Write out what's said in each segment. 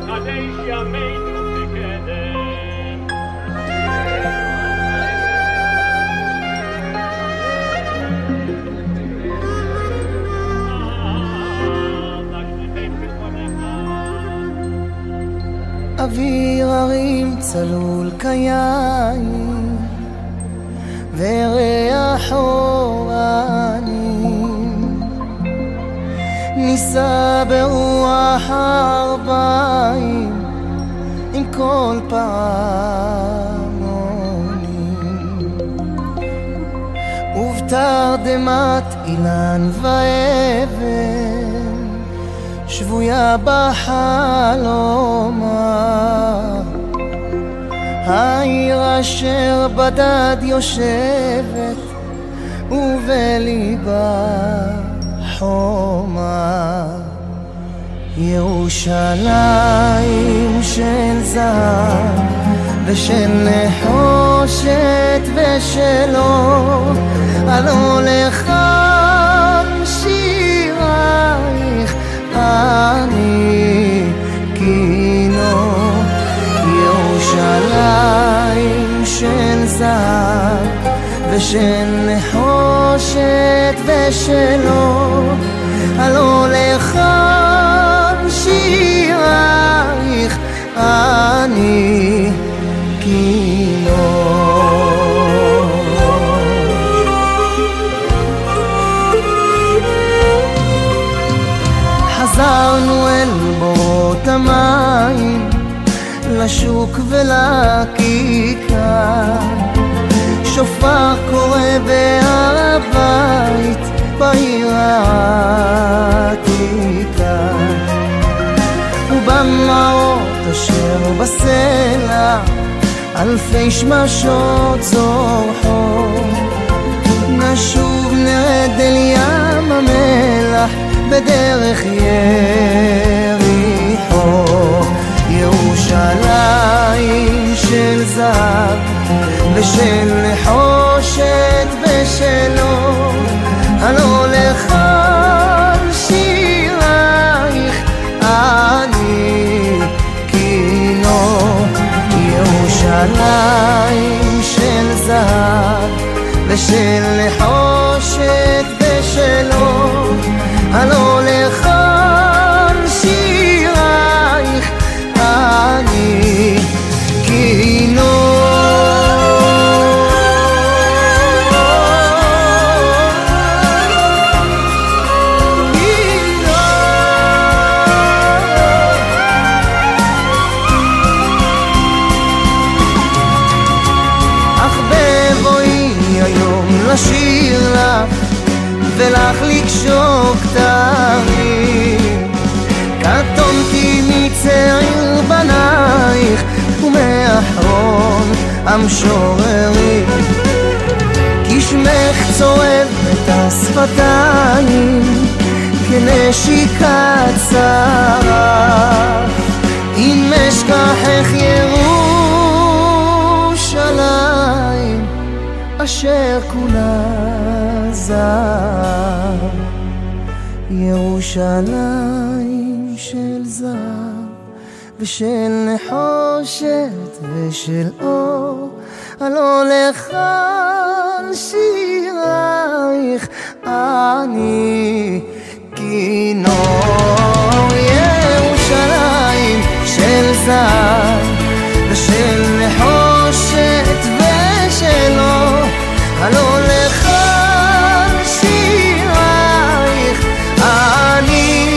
חדש ימינו בקדם אוויר הרים צלול כיין וריח אורנים נישא ברוח הארבעים עם כל פעמונים ובתרדמת אילן ואבן שבויה בחלומה העיר אשר בדד יושבת ובליבה חומה ירושלים של זהב ושל נחושת ושל אור הלא לכאן שירייך אני כינור ירושלים של זהב ושל נחושת ושל אור הלא לכאן שירייך אני כינור חזרנו אל בורות המים לשוק ולכיכר שופר קורא בהר הבית בעיר העתיקה ובמעות אשר בסלע אלפי שמשות זורחות נשוב נרד אל ים המלח בדרך יריחו ירושלים של זהב ושל נחושת ושל אור הלא לכאן שירייך אני כינור ירושלים של זהב ושל נחושת ושל אור הלא לכאן שירייך אני כינור אך בבואי היום לשיר לך ולך לקשור כתרים קטונתי מצעיר בנייך ומאחרון המשוררים כי שמך צורב את השפתיים כנשיקת שרף אם אשכחך ירושלים אשר כולה זהב ירושלים של זהב ושל נחושת ושל אור הלא לכאן שירייך אני כינור ירושלים של זהב ושל נחושת ושל אור הלא לכאן שירייך אני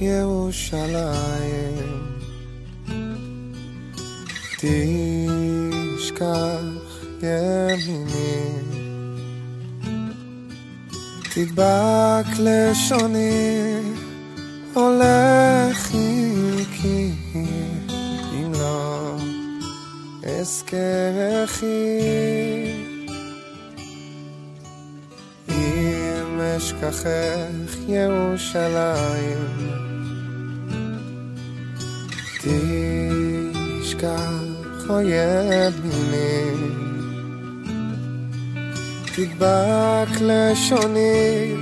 ירושלים תשכח ימיני תדבק לשוני הולך איתי אם לא אזכרכי אם אשכחך ירושלים, תשכח אויב מיני, תדבק לשוני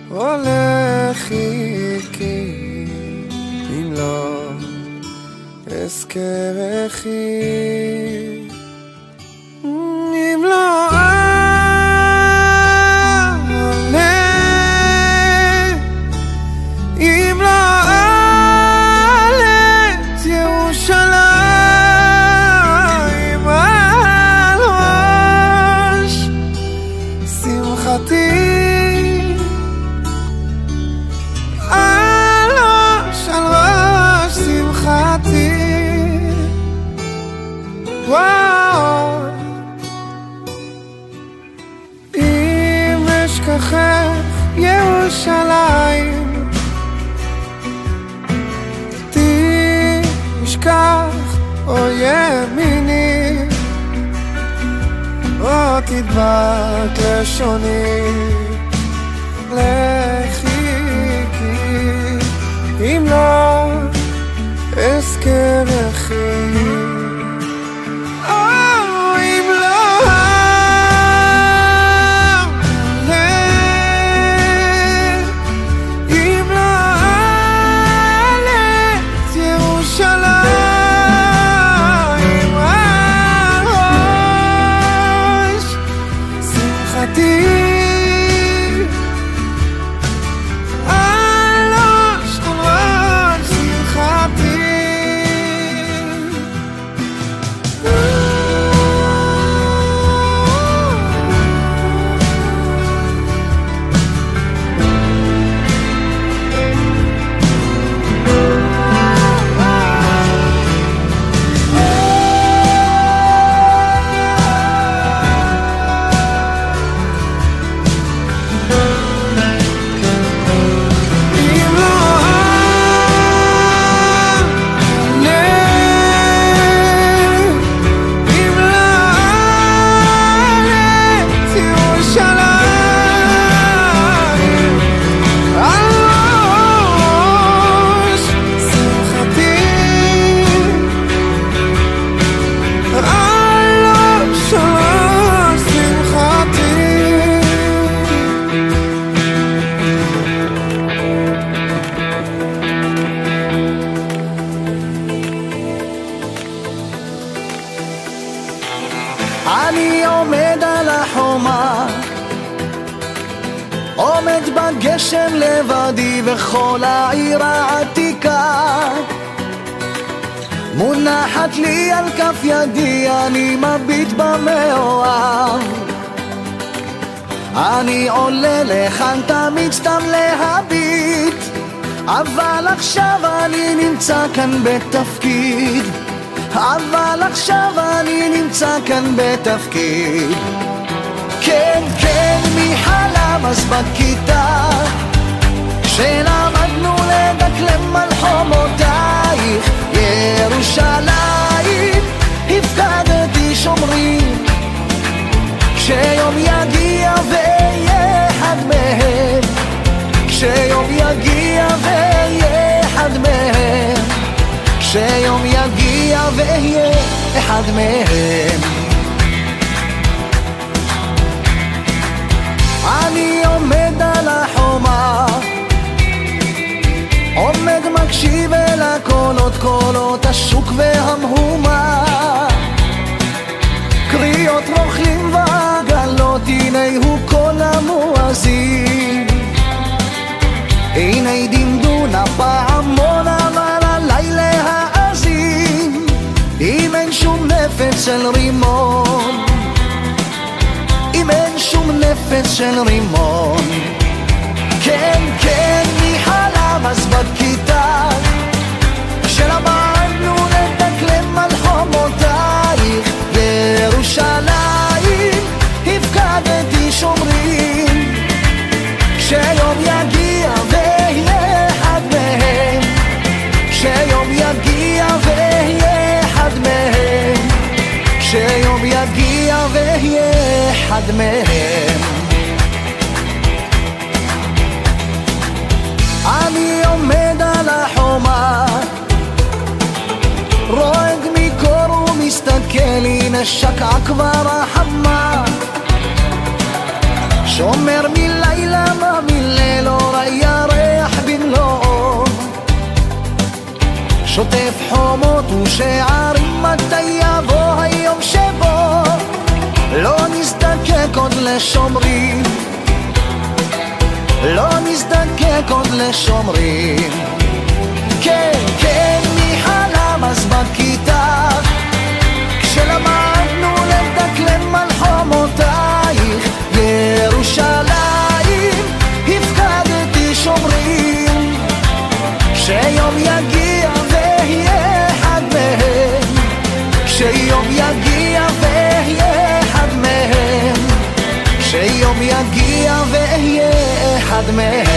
הולך איתי, אם לא אזכרכי, אם לא אם לא עלת ירושלים על ראש שמחתי, על ראש שמחתי, וואו, אם אשכחך ירושלים, תשכח אויב מיני, או תדבק לשוני לחיקי, אם לא אזכרכי, אם לא אני עומד על החומה, עומד בגשם לבדי וכל העיר העתיקה מונחת לי על כף ידי, אני מביט במאוהב, אני עולה לכאן תמיד סתם להביט, אבל עכשיו אני נמצא כאן בתפקיד, אבל עכשיו אני נמצא כאן בתפקיד. כן, כן, מי חלם אז בכיתה שלמדנו לדקלם על חומותייך ירושלים, הפקדתי שומרים, כשיום יגיע ואהיה אחד מהם, כשיום יגיע ואהיה אחד מהם, כשיום יגיע ואהיה אחד מהם. אני עומד על החומה, עומד מקשיב אל הקולות, קולות השוק והמהומה, קריאות רוכלים ועגלות, הנה הוא קול המואזין, הנה דמדון הפעמון אמר עלי להאזין, אם אין שום נפץ של רימון, אם אין שום נפץ של רימון. כן, כן, מי חלם אז בכיתה שלמדנו לדקלם על חומותייך ירושלים, הפקדתי שומרים, כשיום יגיע ואהיה אחד מהם, כשיום יגיע ואהיה אחד מהם, כשיום יגיע ואהיה אחד מהם. אני עומד על החומה, רועד מקור ומסתכל, הנה שקעה כבר החמה. שומר מלילה מה מליל, אור הירח במלואו, שוטף חומות ושערים, מתי יבוא היום שבו לא נזדקק עוד לשומרים, לא נזדקק עוד לשומרים. כן, כן, מי חלם אז בכיתה כשלמדנו לדקלם על חומותייך ירושלים, הפקדתי שומרים, כשיום יגיע ואהיה אחד מהם, כשיום יגיע ואהיה אחד מהם, כשיום יגיע ואהיה אחד מהם.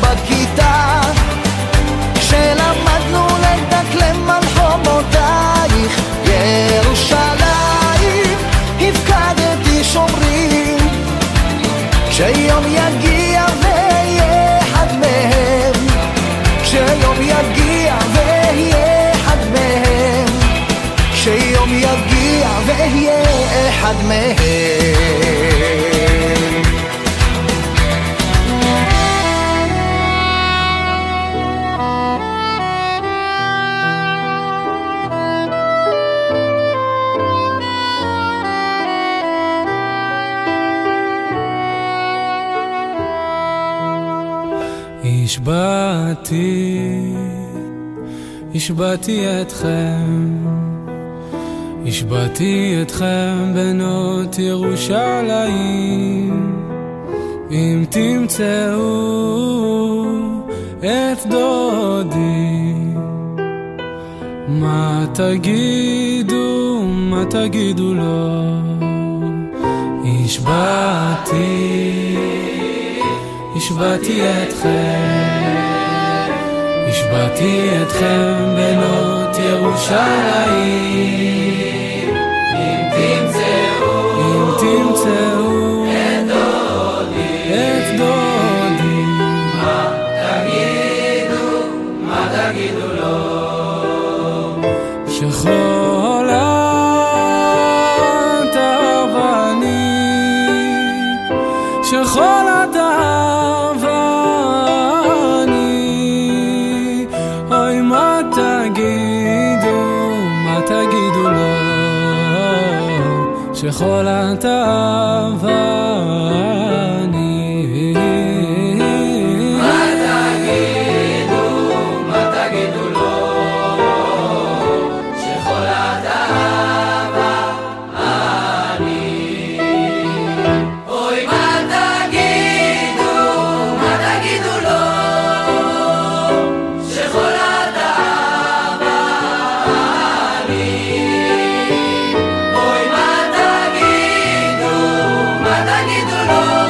בכיתה כשלמדנו לדקלם על חומותייך ירושלים, הפקדתי שומרים, כשיום יגיע ואהיה אחד מהם, כשיום יגיע ואהיה אחד מהם, כשיום יגיע ואהיה אחד מהם. השבעתי אתכם, השבעתי אתכם בנות ירושלים, אם תמצאו את דודי, מה תגידו לו? השבעתי אתכם, השבעתי אתכם בנות ירושלים, אם תמצאו את דודי, מה תגידו לו? שחולת אבנים, שחולת אבנים, אוי מה תגידו לו? שחולת אבנים, מה תגידו לו? שחולת אבנים, אוי מה תגידו לו? שחולת אבנים, אוי מה תגידו לו?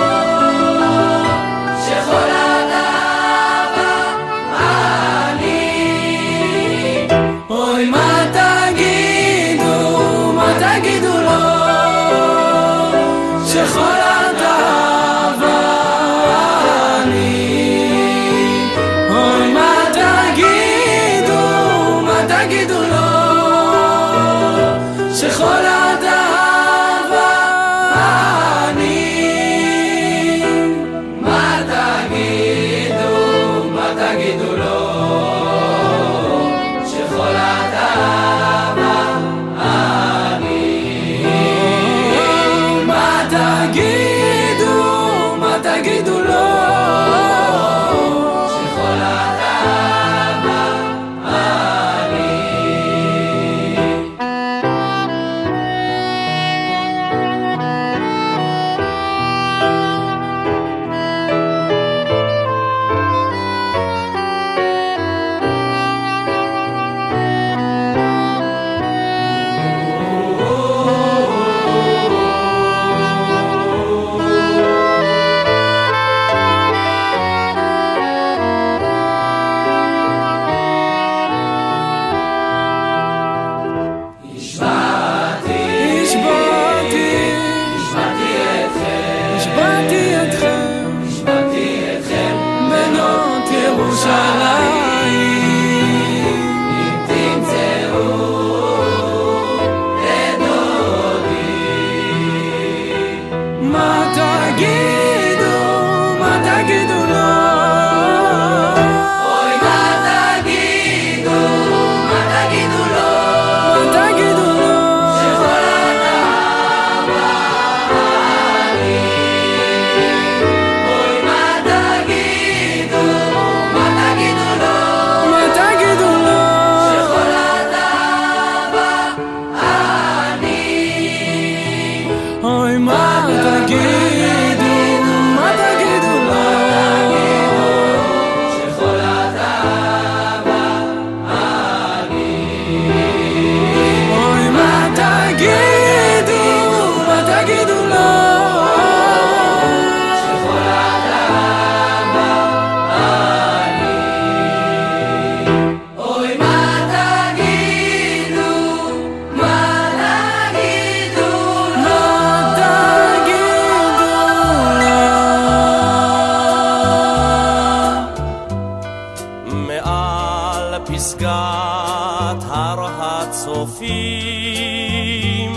הצופים,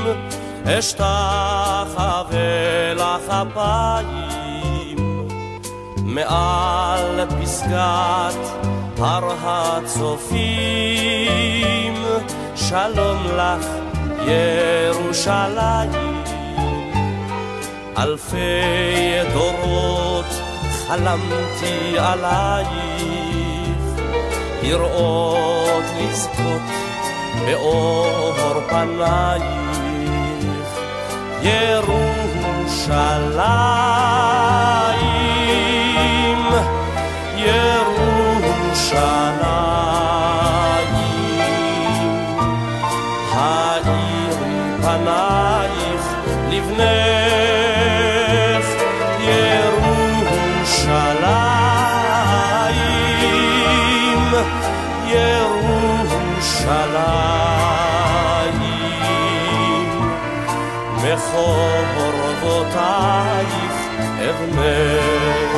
אשתחווה לך אפיים, מעל פסגת הר הצופים, שלום לך ירושלים. אלפי דורות חלמתי עלייך, לראות לזכות באור פנייך, ירושלים, ירושלים. האירי פנייך לבנך, ירושלים, ירושלים. מחורבותייך אבנך,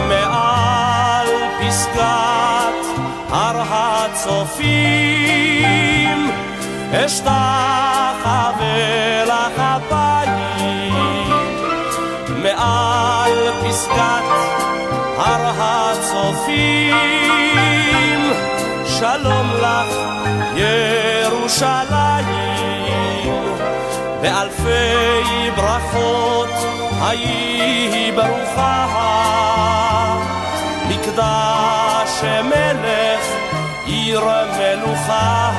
מעל פסגת הר הצופים, אשתחווה לך אפיים, מעל פסגת הר הצופים, שלום לך ירושלים. באלפי ברכות היי ברוכה, מקדש מלך עיר מלוכה,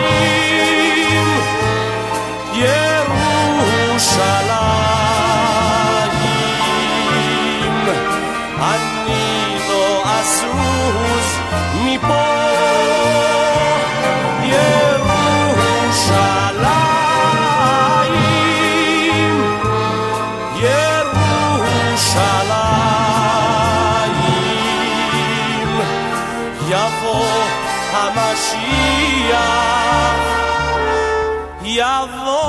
ירושלים, ירושלים. אני לא אזוז מפה, ירושלים, ירושלים. יבוא המשיח, יבוא.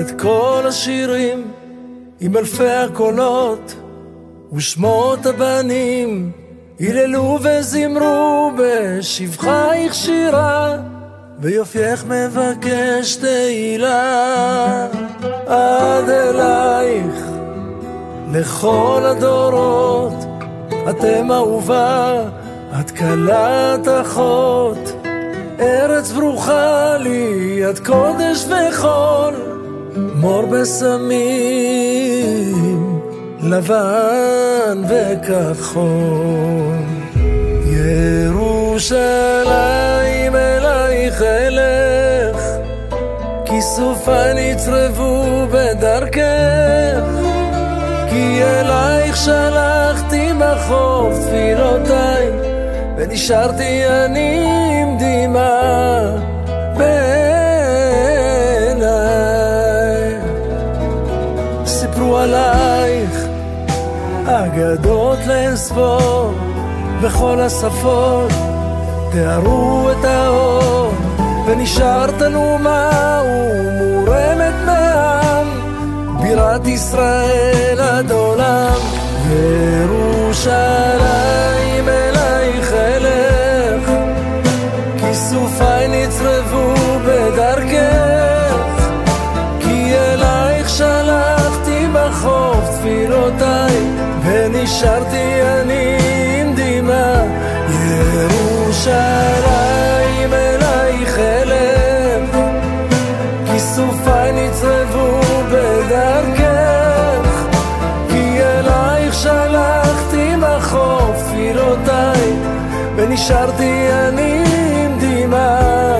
את כל השירים עם אלפי הקולות ושמות הבנים היללו וזמרו בשבחייך שירה, ויופייך מבקש תהילה. עד אלייך לכל הדורות, אתם אהובה, את כלת אחות. ארץ ברוכה לי, את קודש וחול, מור בסמים לבן וכחול. ירושלים אלייך אלך, כיסופיי נצרבו בדרכך, כי אלייך שלחתי מחוף תפילותיי, ונשארתי אני עם דמעה בעיניי. סיפרו עלייך אגדות לאספור, בכל השפות תיארו את האור, ונשארת אלומה ומורמת מעם, בירת ישראל עד עולם. ירושלים אלייך אלך, כיסופיי נצרבו בדרכך, כי אלייך שלחתי בחוף תפילותיי, ונשארתי אני עם דמעה. ירושלים אלייך אלך, כיסופיי נצרבו בדרכך, כי אלייך שלחתי בחוף תפילותיי, ונשארתי אני עם דמעה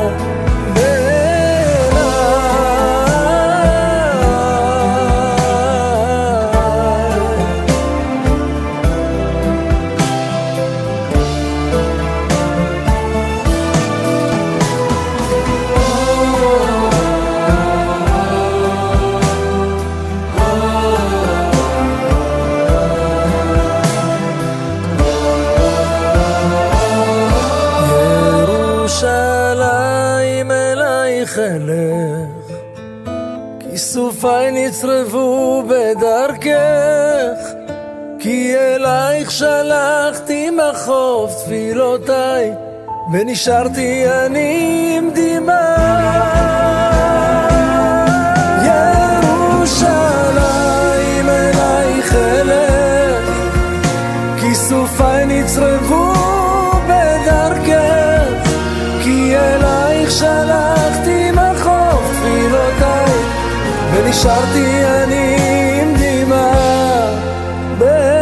בעיניי. כיסופיי נצרבו בדרכך, כי אלייך שלחתי מחוף תפילותיי, ונשארתי אני עם דמעה. ירושלים אלייך אלך, כיסופיי נצרבו בדרכך, כי אלייך שלחתי מחוף תפילותיי, ונשארתי אני עם דמעה בעיניי.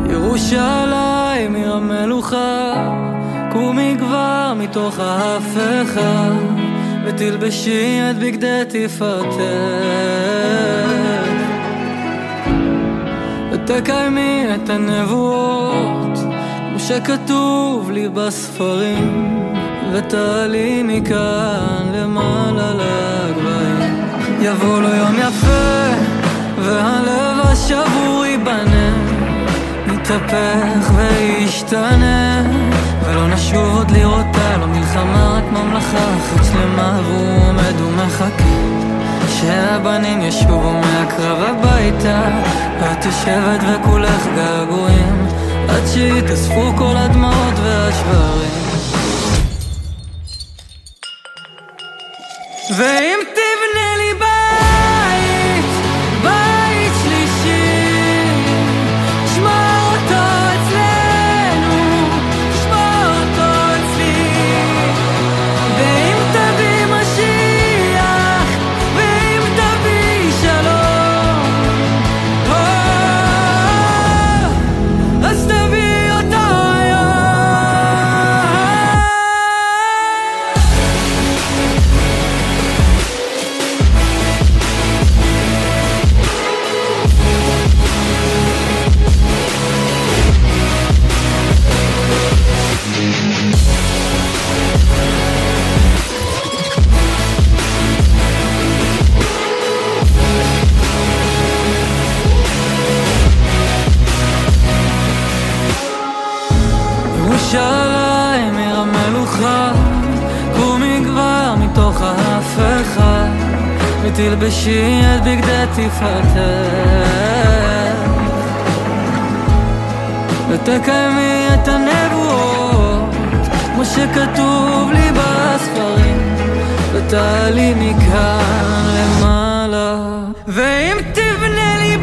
ירושלים עיר המלוכה, קומי כבר מתוך ההפכה, ותלבשי את בגדי תפארתך, ותקיימי את הנבואות כמו שכתוב לי בספרים, ותעלי מכאן למעלה לגבהים. יבוא לו יום יפה והלב השבור ייבנה, נתהפך וישתנה, ולא נשוב עוד לראותה, לא מלחמה רק ממלכה אחת שלמה, והוא עומד ומחכה שהבנים ישובו מהקרב הביתה, ואת יושבת וכולך געגועים, עד שיתאספו כל הדמעות והשברים. ואם תבנה לי בית, בית שלישי, שמע אותו אצלנו, שמע אותו אצלי. ואם תביא משיח, ואם תביא שלום, אז תביא אותו היום. ירושלים עיר המלוכה, קומי כבר מתוך ההפכה, ותלבשי את בגדי תפארתך, ותקיימי את הנבואות כמו שכתוב לי בספרים, ותעלי מכאן למעלה. ואם תבנה לי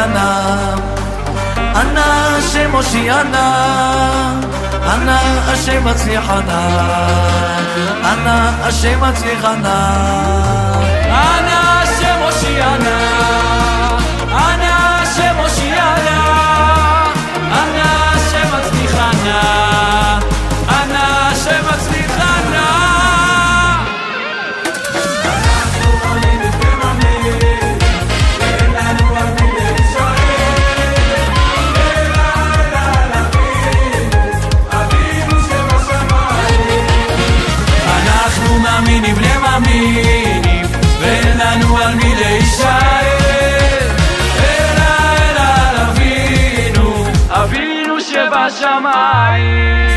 הושיענה, אנא השם הושיענה, אנא השם הצליחנה, אנא השם הצליחנה, אנא השם הושיענה, אנא השם הושיענה, אנא השם הצליחנה, אנא השם הצליחנה. מאמינים למאמינים ואין לנו על מי להישאר אלא על אבינו, אבינו שבשמיים.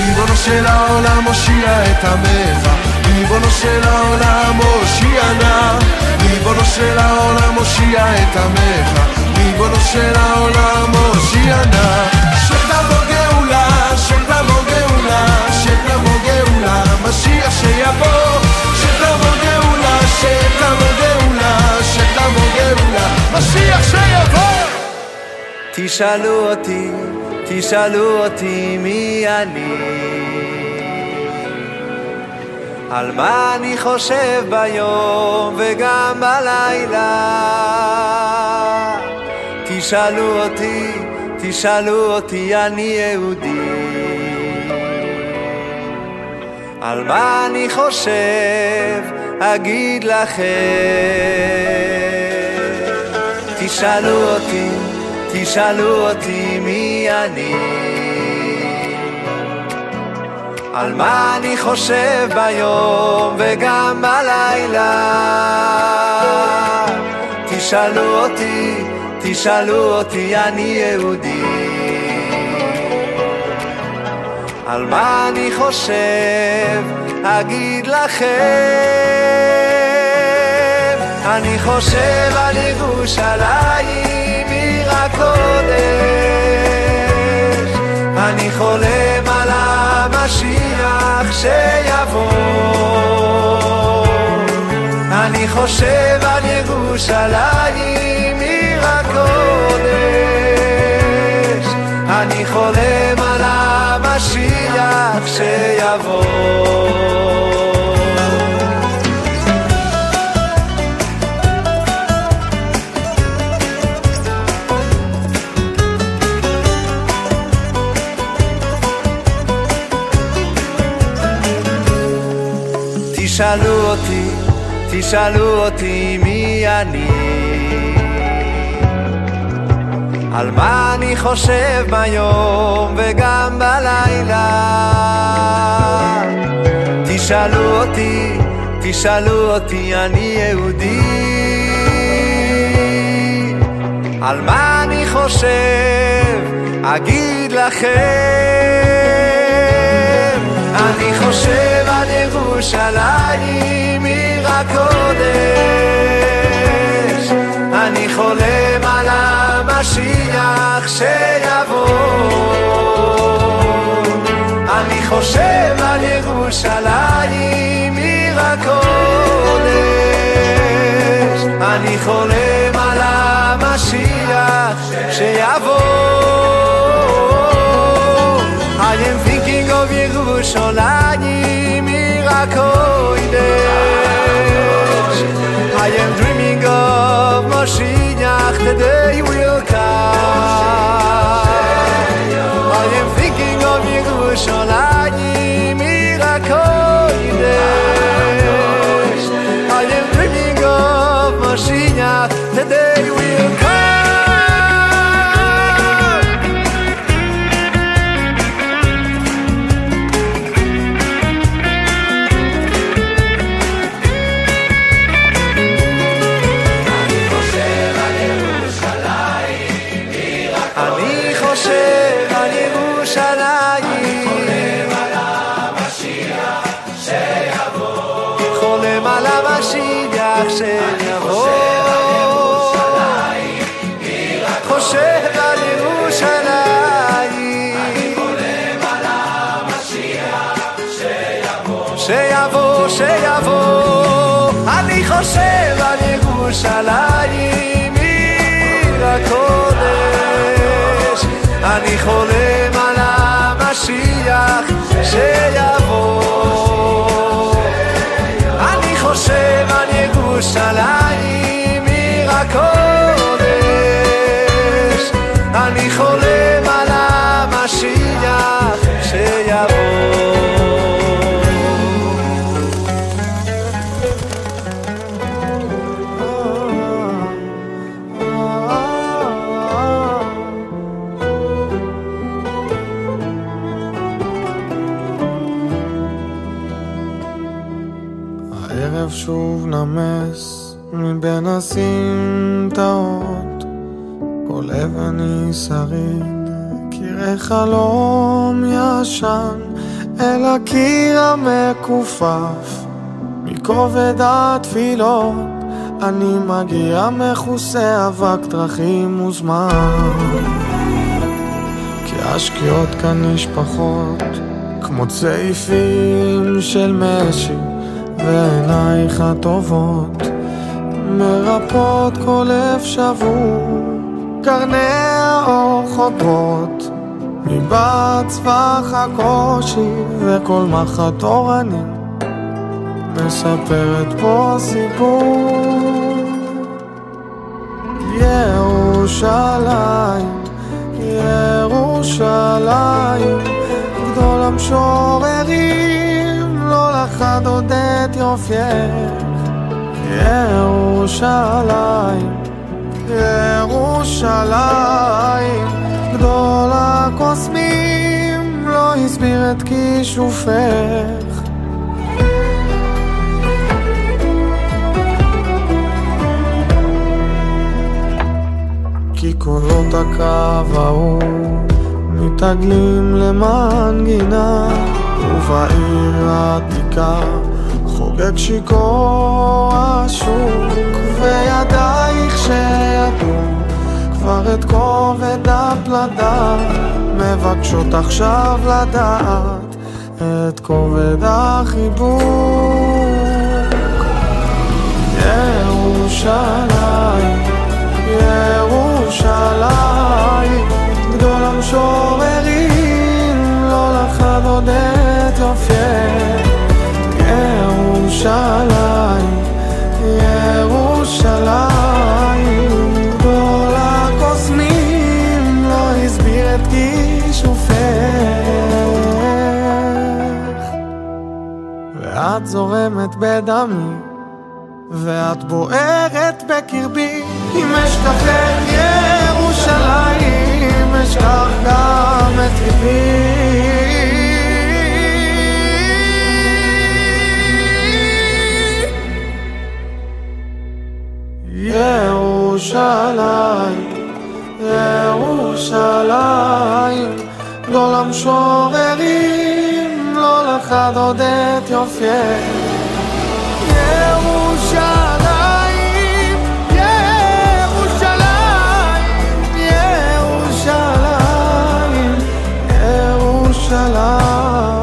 ריבונו של העולם הושיע את עמך, ריבונו של העולם הושיענה, ריבונו של העולם הושיע את עמך, ריבונו של העולם הושיענה. שתבוא גאולה, שתבוא גאולה, שתבוא גאולה, משיח שיבוא. שתבוא גאולה, שתבוא גאולה, שתבוא גאולה, משיח שיבוא. תשאלו אותי, תשאלו אותי מי אני, על מה אני חושב ביום וגם בלילה. תשאלו אותי, תשאלו אותי, אני יהודי, על מה אני חושב אגיד לכם. תשאלו אותי, תשאלו אותי מי אני, על מה אני חושב ביום וגם בלילה. תשאלו אותי, תשאלו אותי, אני יהודי, על מה אני חושב אגיד לכם. אני חושב על ירושלים עיר הקודש, אני חולם על המשיח שיבוא. אני חושב על ירושלים עיר הקודש, אני חולם על המשיח שיבוא. תשאלו אותי, תשאלו אותי מי אני, על מה אני חושב ביום וגם בלילה. תשאלו אותי, תשאלו אותי, אני יהודי, על מה אני חושב אגיד לכם. אני חושב על ירושלים עיר הקודש, אני חולם על המשיח שיבוא. אני חושב על ירושלים עיר הקודש, אני חולם על המשיח שיבוא. I am thinking of Yerushalayim עיר הקודש, I am dreaming of Mashiach, the day will come. I am thinking of Yerushalayim עיר הקודש, I am dreaming of Mashiach, the day will come. חושב על ירושלים, אני חולם על המשיח שיבוא, שיבוא. אני חושב על ירושלים עיר המשיח שיבוא. אני חושב על ירושלים עיר הקודש, אני חולם על המשיח שיבוא. הערב שוב נמס מבין הסמטאות, כל אבן היא שריד, קירי חלום ישן, אל הקיר המקופף מכובד התפילות. אני מגיע מכוסה אבק דרכים וזמן, כי השקיעות כאן נשפחות כמו צעיפים של משי, ועינייך הטובות מרפות כל לב שבור. קרני האור חודרות מבעד צווח הקושי, וכל מחט אורני מספרת פה סיפור. ירושלים, ירושלים, גדול המשוררים, לא לחד עוד את יופייך. ירושלים, ירושלים, גדול הקוסמים, לא הסביר את כישופך. כי קולות הקו ההוא מתעגלים למנגינה, ובעיר העתיקה חוגג שיכור השוק, וידייך שידעו כבר את כובד הפלדה, מבקשות עכשיו לדעת את כובד החיבוק. ירושלים, ירושלים, גדול המשוררים, לא לחד עוד את יופייך. ירושלים, ירושלים, גדול הקוסמים, לא הסביר את כישופך. ואת זורמת בדמי, ואת בוערת בקרבי. אם אשכחך ירושלים, אשכח גם את ליבי. ירושלים, ירושלים, גדול המשוררים, לא לחד עוד את יופייך. ירושלים, ירושלים, ירושלים, ירושלים.